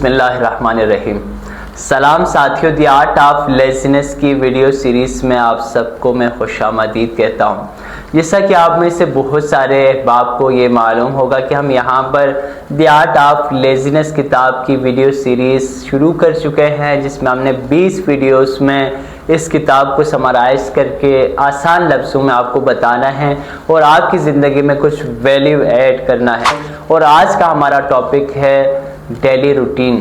बिस्मिल्लाहिर्रहमानिर्रहीम। सलाम साथियों, द आर्ट ऑफ लेज़ीनेस की वीडियो सीरीज़ में आप सबको मैं खुशामदीद कहता हूँ। जैसा कि आप में से बहुत सारे अहबाब को ये मालूम होगा कि हम यहाँ पर द आर्ट ऑफ लेज़ीनेस किताब की वीडियो सीरीज़ शुरू कर चुके हैं, जिसमें हमने 20 वीडियोस में इस किताब को समराइज़ करके आसान लफ्ज़ों में आपको बताना है और आपकी ज़िंदगी में कुछ वैल्यू ऐड करना है। और आज का हमारा टॉपिक है डेली रूटीन।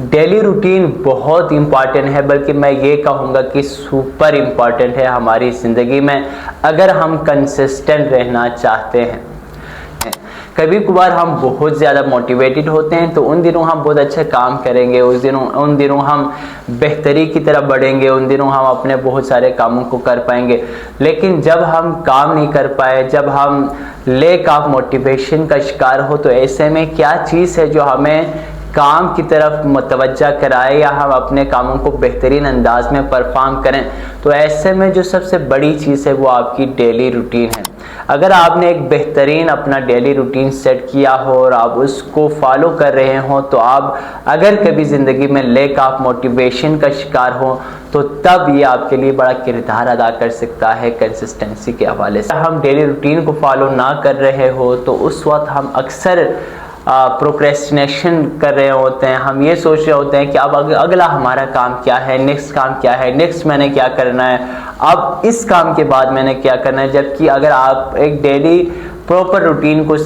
डेली रूटीन बहुत इम्पॉर्टेंट है, बल्कि मैं ये कहूँगा कि सुपर इम्पॉर्टेंट है हमारी ज़िंदगी में, अगर हम कंसिस्टेंट रहना चाहते हैं। कभी कभार हम बहुत ज़्यादा मोटिवेटेड होते हैं, तो उन दिनों हम बहुत अच्छा काम करेंगे, उन दिनों हम बेहतरी की तरफ बढ़ेंगे, उन दिनों हम अपने बहुत सारे कामों को कर पाएंगे। लेकिन जब हम काम नहीं कर पाए, जब हम लैक ऑफ मोटिवेशन का शिकार हो, तो ऐसे में क्या चीज़ है जो हमें काम की तरफ मुतवज्जा कराए या हम अपने कामों को बेहतरीन अंदाज में परफॉर्म करें। तो ऐसे में जो सबसे बड़ी चीज़ है वो आपकी डेली रूटीन है। अगर आपने एक बेहतरीन अपना डेली रूटीन सेट किया हो और आप उसको फॉलो कर रहे हो, तो आप अगर कभी ज़िंदगी में लैक ऑफ मोटिवेशन का शिकार हो, तो तब ये आपके लिए बड़ा किरदार अदा कर सकता है कंसिस्टेंसी के हवाले से। हम डेली रूटीन को फॉलो ना कर रहे हो, तो उस वक्त हम अक्सर प्रोक्रेस्टिनेशन कर रहे होते हैं। हम ये सोच रहे होते हैं कि अब अगला हमारा काम क्या है, नेक्स्ट काम क्या है, नेक्स्ट मैंने क्या करना है, अब इस काम के बाद मैंने क्या करना है। जबकि अगर आप एक डेली प्रॉपर रूटीन को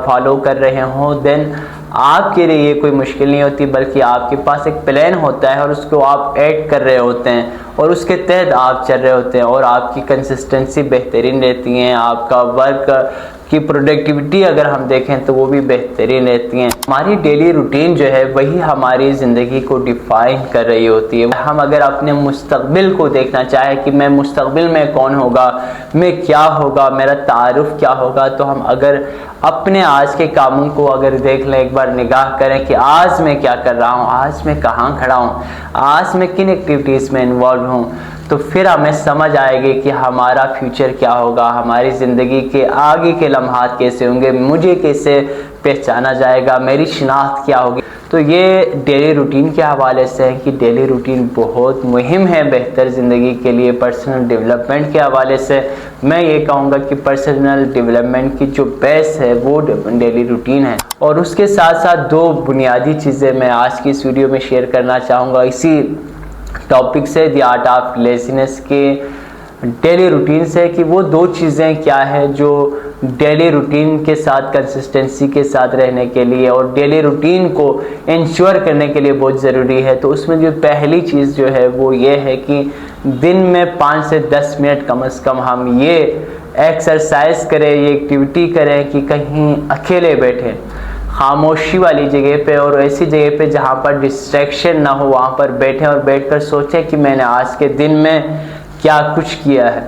फॉलो कर रहे हो, देन आपके लिए ये कोई मुश्किल नहीं होती, बल्कि आपके पास एक प्लान होता है और उसको आप ऐड कर रहे होते हैं और उसके तहत आप चल रहे होते हैं और आपकी कंसिस्टेंसी बेहतरीन रहती है। आपका वर्क की प्रोडक्टिविटी अगर हम देखें तो वो भी बेहतरीन रहती हैं। हमारी डेली रूटीन जो है वही हमारी ज़िंदगी को डिफ़ाइन कर रही होती है। हम अगर अपने मुस्तकबिल को देखना चाहें कि मैं मुस्तकबिल में कौन होगा, मैं क्या होगा, मेरा तारुफ क्या होगा, तो हम अगर अपने आज के कामों को अगर देख लें, एक बार निगाह करें कि आज मैं क्या कर रहा हूँ, आज मैं कहाँ खड़ा हूँ, आज मैं किन एक्टिविटीज़ में इन्वॉल्व हूँ, तो फिर हमें समझ आएगी कि हमारा फ्यूचर क्या होगा, हमारी ज़िंदगी के आगे के लम्हात कैसे होंगे, मुझे कैसे पहचाना जाएगा, मेरी शिनाख्त क्या होगी। तो ये डेली रूटीन के हवाले से है कि डेली रूटीन बहुत मुहिम है बेहतर ज़िंदगी के लिए। पर्सनल डेवलपमेंट के हवाले से मैं ये कहूँगा कि पर्सनल डेवलपमेंट की जो बेस है वो डेली रूटीन है। और उसके साथ साथ दो बुनियादी चीज़ें मैं आज की इस वीडियो में शेयर करना चाहूँगा इसी टॉपिक से, द आर्ट ऑफ लेज़ीनेस के डेली रूटीन से, कि वो दो चीज़ें क्या है जो डेली रूटीन के साथ कंसिस्टेंसी के साथ रहने के लिए और डेली रूटीन को इंश्योर करने के लिए बहुत ज़रूरी है। तो उसमें जो पहली चीज़ जो है वो ये है कि दिन में 5 से 10 मिनट कम से कम हम ये एक्सरसाइज करें, ये एक्टिविटी करें कि कहीं अकेले बैठें, खामोशी वाली जगह पे और ऐसी जगह पे जहाँ पर डिस्ट्रैक्शन ना हो, वहाँ पर बैठें और बैठकर सोचें कि मैंने आज के दिन में क्या कुछ किया है,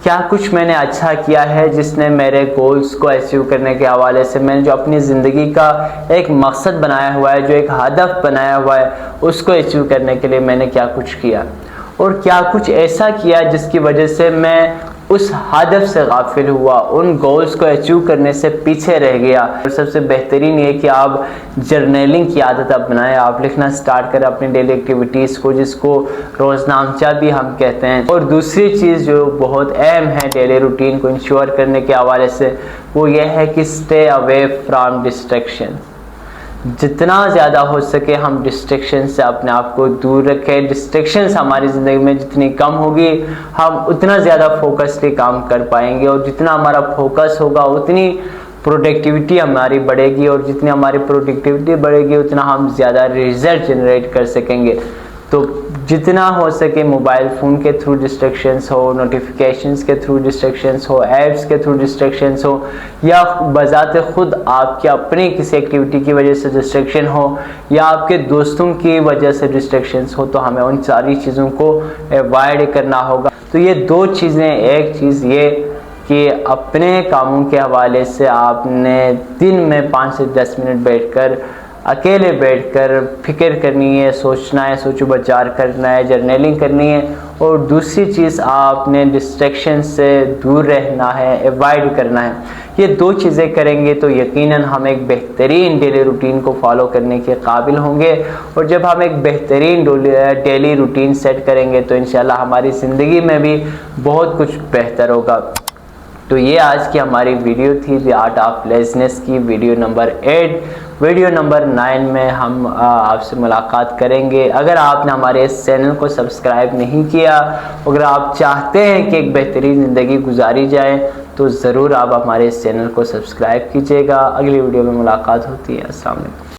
क्या कुछ मैंने अच्छा किया है जिसने मेरे गोल्स को अचीव करने के हवाले से, मैंने जो अपनी ज़िंदगी का एक मकसद बनाया हुआ है, जो एक हदफ बनाया हुआ है, उसको अचीव करने के लिए मैंने क्या कुछ किया और क्या कुछ ऐसा किया जिसकी वजह से मैं उस हदफ से गाफिल हुआ, उन गोल्स को अचीव करने से पीछे रह गया। और सबसे बेहतरीन ये कि आप जर्नलिंग की आदत आप बनाएं, आप लिखना स्टार्ट करें अपनी डेली एक्टिविटीज़ को, जिसको रोज़नामचा भी हम कहते हैं। और दूसरी चीज़ जो बहुत अहम है डेली रूटीन को इंश्योर करने के हवाले से, वो ये है कि स्टे अवे फ्रॉम डिस्ट्रैक्शन। जितना ज़्यादा हो सके हम डिस्ट्रैक्शन से अपने आप को दूर रखें। डिस्ट्रैक्शंस हमारी ज़िंदगी में जितनी कम होगी, हम उतना ज़्यादा फोकसली काम कर पाएंगे और जितना हमारा फोकस होगा उतनी प्रोडक्टिविटी हमारी बढ़ेगी और जितनी हमारी प्रोडक्टिविटी बढ़ेगी उतना हम ज़्यादा रिजल्ट जनरेट कर सकेंगे। तो जितना हो सके मोबाइल फ़ोन के थ्रू डिस्ट्रैक्शंस हो, नोटिफिकेशंस के थ्रू डिस्ट्रैक्शंस हो, ऐप्स के थ्रू डिस्ट्रैक्शंस हो, या बजाते खुद आपके अपनी किसी एक्टिविटी की वजह से डिस्ट्रैक्शन हो या आपके दोस्तों की वजह से डिस्ट्रैक्शंस हो, तो हमें उन सारी चीज़ों को अवॉइड करना होगा। तो ये दो चीज़ें, एक चीज़ ये कि अपने कामों के हवाले से आपने दिन में 5 से 10 मिनट बैठकर अकेले बैठकर फिक्र करनी है, सोचना है, सोचो विचार करना है, जर्नलिंग करनी है। और दूसरी चीज़ आपने डिस्ट्रैक्शन से दूर रहना है, अवॉइड करना है। ये 2 चीज़ें करेंगे तो यकीनन हम एक बेहतरीन डेली रूटीन को फॉलो करने के काबिल होंगे। और जब हम एक बेहतरीन डेली रूटीन सेट करेंगे तो इंशाल्लाह हमारी ज़िंदगी में भी बहुत कुछ बेहतर होगा। तो ये आज की हमारी वीडियो थी द आर्ट ऑफ लेज़ीनेस की, वीडियो नंबर 8। वीडियो नंबर 9 में हम आपसे मुलाकात करेंगे। अगर आपने हमारे इस चैनल को सब्सक्राइब नहीं किया, अगर आप चाहते हैं कि एक बेहतरीन ज़िंदगी गुजारी जाए तो ज़रूर आप हमारे इस चैनल को सब्सक्राइब कीजिएगा। अगली वीडियो में मुलाकात होती है। अस्सलाम वालेकुम।